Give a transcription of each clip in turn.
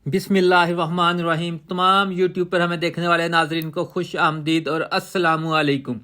बिस्मिल्लाहिर्रहमानिर्रहीम। तमाम यूट्यूब पर हमें देखने वाले नाजरीन को खुश आमदीद और अस्सलामु अलैकुम।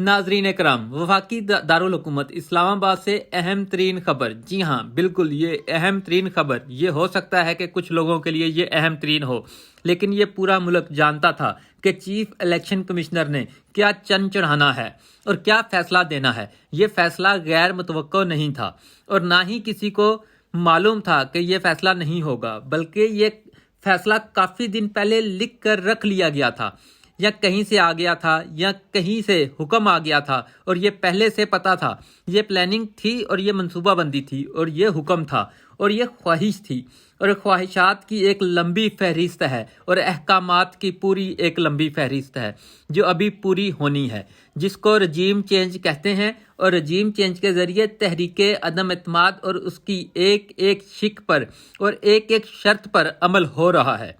नाजरीन कराम, वफाकी दारुल हुकूमत इस्लामाबाद से अहम तरीन खबर। जी हाँ, बिल्कुल ये अहम तरीन खबर। ये हो सकता है कि कुछ लोगों के लिए ये अहम तरीन हो, लेकिन ये पूरा मुल्क जानता था कि चीफ इलेक्शन कमिश्नर ने क्या चन चढ़ाना है और क्या फैसला देना है। ये फैसला गैर मुतवक्को नहीं था और ना ही किसी को मालूम था कि ये फैसला नहीं होगा, बल्कि ये फैसला काफ़ी दिन पहले लिख कर रख लिया गया था, या कहीं से आ गया था या कहीं से हुक्म आ गया था और ये पहले से पता था। ये प्लानिंग थी और ये मनसूबाबंदी थी और ये हुक्म था और ये ख्वाहिश थी और ख्वाहिशात की एक लंबी फहरिस्त है और अहकामात की पूरी एक लंबी फहरिस्त है जो अभी पूरी होनी है, जिसको रजीम चेंज कहते हैं। और रजीम चेंज के ज़रिए तहरीके अदम एतमाद और उसकी एक एक शिक पर और एक एक शर्त पर अमल हो रहा है।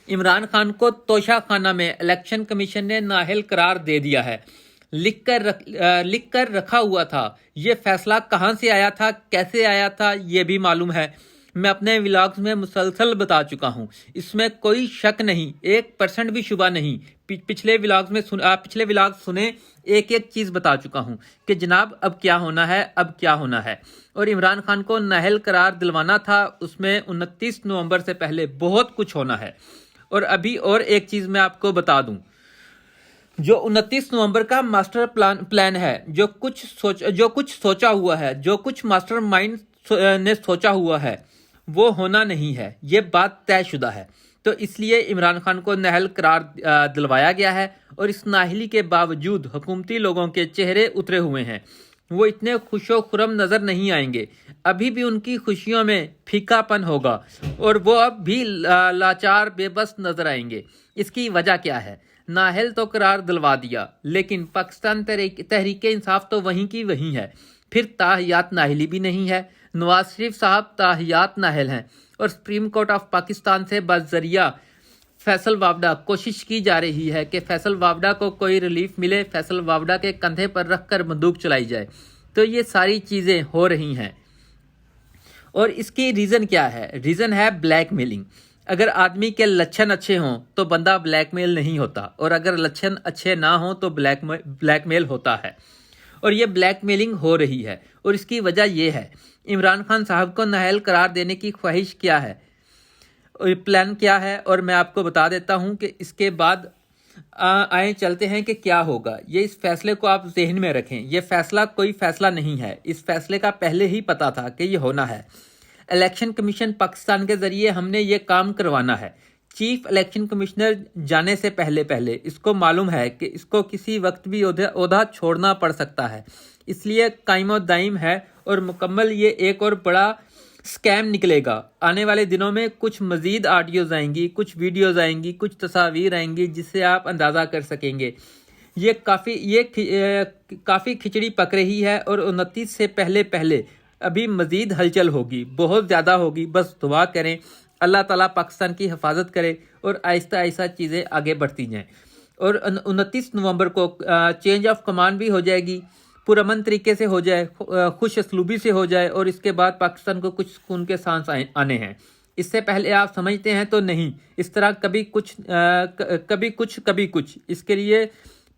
इमरान खान को तोशा खाना में इलेक्शन कमीशन ने नाअहल करार दे दिया है। लिख कर रखा हुआ था। ये फैसला कहाँ से आया था, कैसे आया था, ये भी मालूम है। मैं अपने व्लॉग्स में मुसलसल बता चुका हूँ, इसमें कोई शक नहीं, 1% भी शुबा नहीं। पिछले व्लॉग सुने, एक एक चीज़ बता चुका हूँ कि जनाब अब क्या होना है, अब क्या होना है। और इमरान खान को नाअहल करार दिलवाना था, उसमें 29 नवंबर से पहले बहुत कुछ होना है। और अभी और एक चीज़ मैं आपको बता दूं, जो 29 नवंबर का मास्टर प्लान है, जो कुछ सोचा हुआ है, जो कुछ मास्टर माइंड ने सोचा हुआ है, वो होना नहीं है। ये बात तयशुदा है। तो इसलिए इमरान खान को नाअहल करार दिलवाया गया है और इस नाअहली के बावजूद हुकूमती लोगों के चेहरे उतरे हुए हैं। वो इतने खुशो खुरम नज़र नहीं आएंगे। अभी भी उनकी खुशियों में फीकापन होगा और वो अब भी लाचार बेबस नज़र आएंगे। इसकी वजह क्या है? नाअहल तो करार दिलवा दिया, लेकिन पाकिस्तान तहरीक इंसाफ तो वहीं की वहीं है। फिर ताहियात नाअहली भी नहीं है। नवाज शरीफ साहब ताहियात नाअहल हैं और सुप्रीम कोर्ट ऑफ पाकिस्तान से बज़रिया फैसल वावडा कोशिश की जा रही है कि फैसल वावडा को कोई रिलीफ मिले, फैसल वावडा के कंधे पर रखकर बंदूक चलाई जाए। तो ये सारी चीज़ें हो रही हैं और इसकी रीज़न क्या है? रीज़न है ब्लैकमेलिंग। अगर आदमी के लक्षण अच्छे हों तो बंदा ब्लैकमेल नहीं होता, और अगर लक्षण अच्छे ना हों तो ब्लैकमेल होता है। और ये ब्लैकमेलिंग हो रही है और इसकी वजह ये है, इमरान खान साहब को नाअहल करार देने की ख्वाहिश क्या है और प्लान क्या है, और मैं आपको बता देता हूं कि इसके बाद आए चलते हैं कि क्या होगा। ये इस फैसले को आप जहन में रखें। ये फैसला कोई फैसला नहीं है, इस फैसले का पहले ही पता था कि ये होना है। इलेक्शन कमीशन पाकिस्तान के ज़रिए हमने ये काम करवाना है। चीफ इलेक्शन कमिश्नर जाने से पहले इसको मालूम है कि इसको किसी वक्त भी ओहदा छोड़ना पड़ सकता है, इसलिए कायमो दाइम है और मुकम्मल ये एक और बड़ा स्कैम निकलेगा। आने वाले दिनों में कुछ मज़ीद ऑडियोज़ आएंगी, कुछ वीडियोज़ आएंगी, कुछ तस्वीर आएंगी, जिससे आप अंदाज़ा कर सकेंगे ये काफ़ी खिचड़ी पक रही है। और 29 से पहले अभी मज़ीद हलचल होगी, बहुत ज़्यादा होगी। बस दुआ करें अल्लाह ताला पाकिस्तान की हिफाजत करे और आहिस्ता आहिस्ता चीज़ें आगे बढ़ती जाएँ। और 29 नवंबर को चेंज ऑफ कमांड भी हो जाएगी, पुरअमन तरीके से हो जाए, खुश असलूबी से हो जाए, और इसके बाद पाकिस्तान को कुछ सुकून के सांस आने हैं। इससे पहले आप समझते हैं तो नहीं, इस तरह कभी कुछ। इसके लिए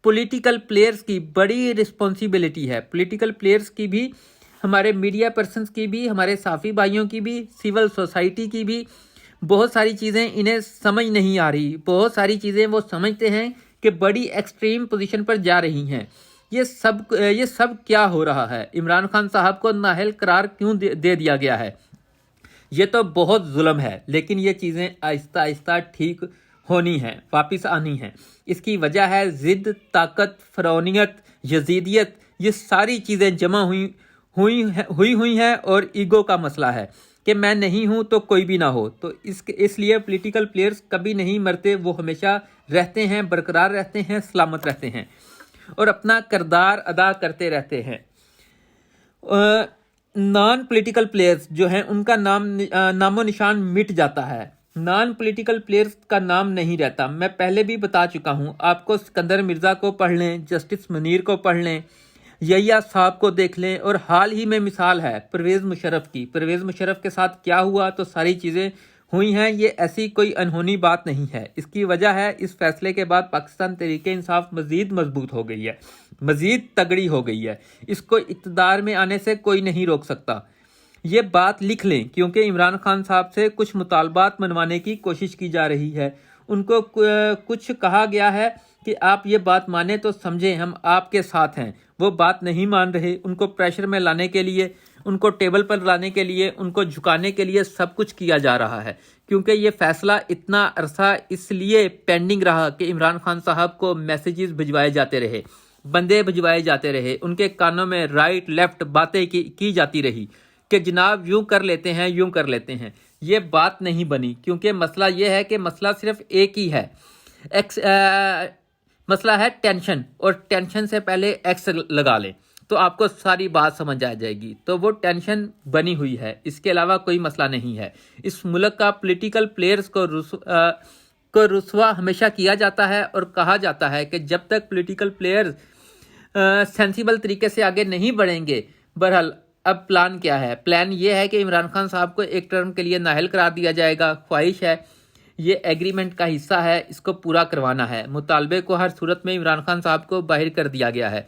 पॉलिटिकल प्लेयर्स की बड़ी रिस्पॉन्सिबिलिटी है। पॉलिटिकल प्लेयर्स की भी, हमारे मीडिया पर्सनस की भी, हमारे साफ़ी भाइयों की भी, सिविल सोसाइटी की भी। बहुत सारी चीज़ें इन्हें समझ नहीं आ रही। बहुत सारी चीज़ें वो समझते हैं कि बड़ी एक्सट्रीम पोजीशन पर जा रही हैं। ये सब क्या हो रहा है? इमरान खान साहब को नाअहल करार क्यों दे दिया गया है? ये तो बहुत जुल्म है, लेकिन ये चीज़ें आहिस्ता आहिस्ता ठीक होनी हैं, वापस आनी हैं। इसकी वजह है ज़िद, ताकत, फ़िरौनियत, यजीदियत। ये सारी चीज़ें जमा हुई हैं और ईगो का मसला है कि मैं नहीं हूं तो कोई भी ना हो। तो इसलिए पॉलिटिकल प्लेयर्स कभी नहीं मरते, वो हमेशा रहते हैं, बरकरार रहते हैं, सलामत रहते हैं और अपना किरदार अदा करते रहते हैं। नॉन पॉलिटिकल प्लेयर्स जो हैं उनका नामो निशान मिट जाता है। नॉन पॉलिटिकल प्लेयर्स का नाम नहीं रहता। मैं पहले भी बता चुका हूं आपको। सिकंदर मिर्ज़ा को पढ़ लें, जस्टिस मुनीर को पढ़ लें, यहिया साहब को देख लें, और हाल ही में मिसाल है परवेज़ मुशर्रफ की। परवेज़ मुशर्रफ के साथ क्या हुआ, तो सारी चीज़ें हुई हैं, ये ऐसी कोई अनहोनी बात नहीं है। इसकी वजह है इस फैसले के बाद पाकिस्तान तहरीक इंसाफ मजीद मजबूत हो गई है, मजीद तगड़ी हो गई है। इसको इक़्तिदार में आने से कोई नहीं रोक सकता। ये बात लिख लें, क्योंकि इमरान खान साहब से कुछ मुतालबात मनवाने की कोशिश की जा रही है। उनको कुछ कहा गया है कि आप ये बात माने तो समझें हम आपके साथ हैं। वो बात नहीं मान रहे। उनको प्रेशर में लाने के लिए, उनको टेबल पर लाने के लिए, उनको झुकाने के लिए सब कुछ किया जा रहा है, क्योंकि ये फैसला इतना अरसा इसलिए पेंडिंग रहा कि इमरान खान साहब को मैसेजेस भिजवाए जाते रहे, बंदे भिजवाए जाते रहे, उनके कानों में राइट लेफ्ट बातें की जाती रही कि जनाब यूं कर लेते हैं, यूं कर लेते हैं। ये बात नहीं बनी, क्योंकि मसला ये है कि मसला सिर्फ एक ही है। मसला है टेंशन, और टेंशन से पहले एक्स लगा लें तो आपको सारी बात समझ आ जाएगी। तो वो टेंशन बनी हुई है, इसके अलावा कोई मसला नहीं है। इस मुल्क का पॉलिटिकल प्लेयर्स को रुसवा हमेशा किया जाता है और कहा जाता है कि जब तक पॉलिटिकल प्लेयर्स सेंसिबल तरीके से आगे नहीं बढ़ेंगे। बहरहाल अब प्लान क्या है? प्लान ये है कि इमरान खान साहब को एक टर्म के लिए नाअहल करार दिया जाएगा। ख्वाहिश है, ये एग्रीमेंट का हिस्सा है, इसको पूरा करवाना है। मुतालबे को हर सूरत में इमरान खान साहब को बाहर कर दिया गया है,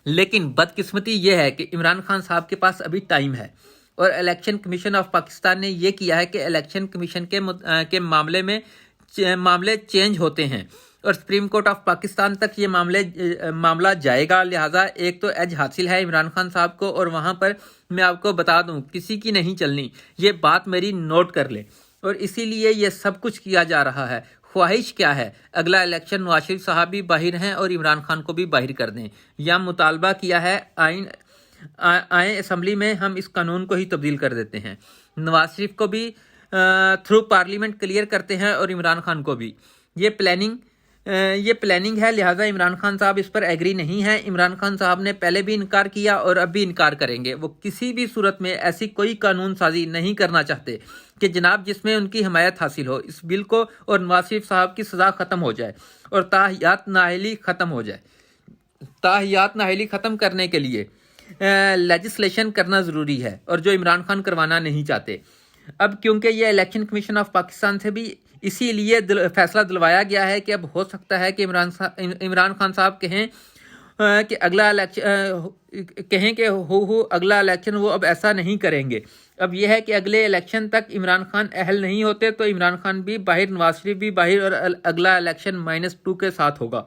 लेकिन बदकिस्मती ये है कि इमरान खान साहब के पास अभी टाइम है, और इलेक्शन कमीशन ऑफ पाकिस्तान ने ये किया है कि इलेक्शन कमीशन के मामले चेंज होते हैं और सुप्रीम कोर्ट ऑफ पाकिस्तान तक ये मामला जाएगा। लिहाजा एक तो एज हासिल है इमरान खान साहब को, और वहाँ पर मैं आपको बता दूँ किसी की नहीं चलनी, ये बात मेरी नोट कर ले। और इसीलिए ये सब कुछ किया जा रहा है। ख्वाहिश क्या है? अगला इलेक्शन नवाज शरीफ साहब भी बाहर हैं और इमरान खान को भी बाहर कर दें। या मुतालबा किया है आए असम्बली में हम इस कानून को ही तब्दील कर देते हैं, नवाज शरीफ को भी थ्रू पार्लियामेंट क्लियर करते हैं और इमरान खान को भी। ये प्लानिंग है। लिहाजा इमरान खान साहब इस पर एग्री नहीं है। इमरान खान साहब ने पहले भी इनकार किया और अब भी इनकार करेंगे। वो किसी भी सूरत में ऐसी कोई कानून साजी नहीं करना चाहते कि जनाब जिसमें उनकी हिमायत हासिल हो। इस बिल को और नवाज शरीफ साहब की सज़ा ख़त्म हो जाए और ताहियात नाअहली ख़त्म हो जाए। ताहियात नाअहली ख़त्म करने के लिए लेजिस्लेशन करना ज़रूरी है, और जो इमरान खान करवाना नहीं चाहते। अब क्योंकि ये इलेक्शन कमीशन ऑफ पाकिस्तान से भी इसीलिए फैसला दिलवाया गया है कि अब हो सकता है कि इमरान खान साहब कहें कि अगला इलेक्शन वो अब ऐसा नहीं करेंगे। अब यह है कि अगले इलेक्शन तक इमरान खान अहल नहीं होते तो इमरान खान भी बाहर, नवाज शरीफ भी बाहर, और अगला इलेक्शन -2 के साथ होगा।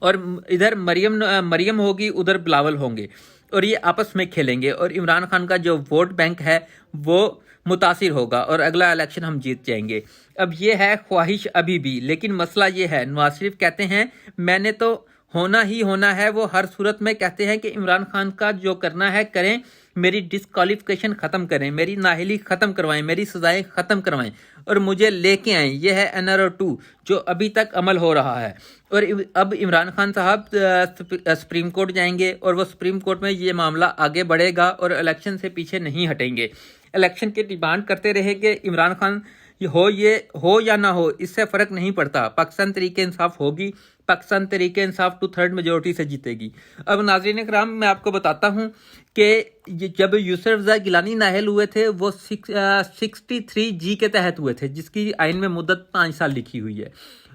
और इधर मरियम होगी, उधर बिलावल होंगे, और ये आपस में खेलेंगे, और इमरान खान का जो वोट बैंक है वो मुतासिर होगा, और अगला इलेक्शन हम जीत जाएंगे। अब ये है ख्वाहिश अभी भी, लेकिन मसला ये है, नवाज शरीफ कहते हैं मैंने तो होना ही होना है। वो हर सूरत में कहते हैं कि इमरान खान का जो करना है करें, मेरी डिस्क्वालिफिकेशन ख़त्म करें, मेरी नाअहली ख़त्म करवाएं, मेरी सज़ाएं ख़त्म करवाएं और मुझे लेके आएँ। यह है NRO 2 जो अभी तक अमल हो रहा है। और अब इमरान खान साहब सुप्रीम कोर्ट जाएंगे, और वो सुप्रीम कोर्ट में ये मामला आगे बढ़ेगा और इलेक्शन से पीछे नहीं हटेंगे। इलेक्शन की डिमांड करते रहेंगे। इमरान खान ये हो या ना हो, इससे फ़र्क नहीं पड़ता। पाकिस्तान तहरीक इंसाफ होगी, पाकिस्तान तहरीक इंसाफ 2/3 मेजोरिटी से जीतेगी। अब नाज़रीन कराम, मैं आपको बताता हूँ कि जब यूसुफ रज़ा गिलानी नाअहल हुए थे वो 63G के तहत हुए थे, जिसकी आइन में मुद्दत 5 साल लिखी हुई है।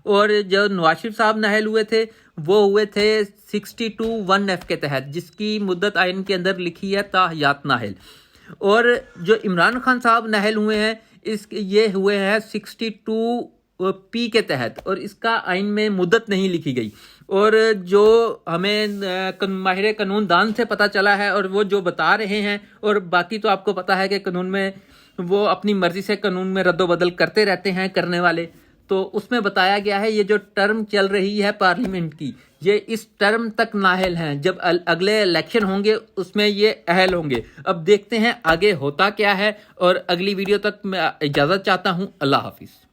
और जो नवाज शरीफ साहब नाअहल हुए थे वो हुए थे 62(1)F के तहत, जिसकी मुद्दत आइन के अंदर लिखी है ताहियात नाअहल। और जो इमरान खान साहब नाअहल हुए हैं ये हुए हैं 62P के तहत, और इसका आइन में मुद्दत नहीं लिखी गई। और जो हमें माहिर कानून दान से पता चला है और वो जो बता रहे हैं, और बाकी तो आपको पता है कि कानून में वो अपनी मर्जी से कानून में रद्दोबदल करते रहते हैं करने वाले, तो उसमें बताया गया है ये जो टर्म चल रही है पार्लियामेंट की, ये इस टर्म तक नाअहल हैं। जब अगले इलेक्शन होंगे उसमें ये अहल होंगे। अब देखते हैं आगे होता क्या है। और अगली वीडियो तक मैं इजाज़त चाहता हूँ। अल्लाह हाफिज़।